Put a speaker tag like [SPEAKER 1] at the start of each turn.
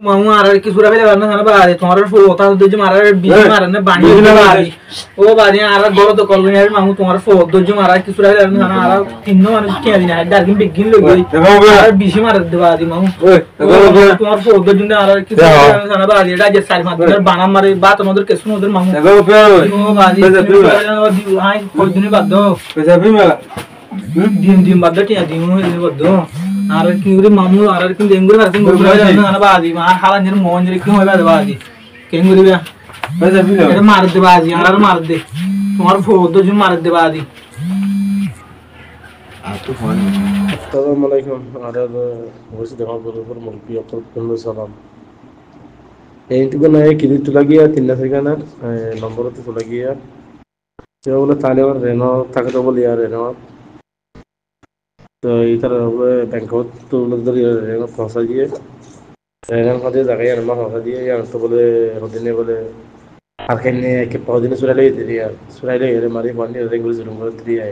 [SPEAKER 1] মামু আর কি সুরা ফেলে না না বাড়ি তোমার ফোটা দজ্জ মারার বিজি মারার না বানি বাড়ি ও বাড়ি আর বড় তো করবে না মামু তোমার ফোট দজ্জ মারার কি সুরা ফেলে না আর তিন মানুষ কে দিনা ডারকিন বিগিন লই আর বিজি মারার দেবা দি মামু তোমার ফোট দজ্জ আর কি সুরা না বাড়ি এটা যে সাইড মারবে বানা মারে বা তোমাদের কে শুনো ওদের মামু ও বাড়ি হাই কই দিনে বাদ দাও পেছা ফিমা দিন দিন বাদ দাও টিয়া দিন হই বাদ দাও আর কি রে মামু আর কি দেঙ্গুর আর কি গোবরা না বাদি মার হালা নির মন রে কি হইবা বাদি কেঙ্গুরি বা পেছা ফিমা এটা মার দে বাদি আর মার দে তোমার ফোট দজ্জ মার দে বাদি
[SPEAKER 2] তো ফোন আসসালামু আলাইকুম আরে ওসি দেখা বলবো মুরগি আপনাদের সালাম এইটুকু না কিদি তুলা গিয়া তিনটা সেখানে নম্বরতে তুলা গিয়া সে বলে তাহলে আমার রেনো থাকে তো বলি আর রেনো তো এইটার ব্যাংকত তুলে ধরে রেনো পৌঁছা দিয়ে রেনোর মধ্যে জায়গায় আর পৌঁছা দিয়ে আর তো বলে ওদিনে বলে আর কেন কে পদিনে সুরাইলে দিয়ে সুরাইলে এর মারি বন্ডি রেগুলার জুম করে দিয়ে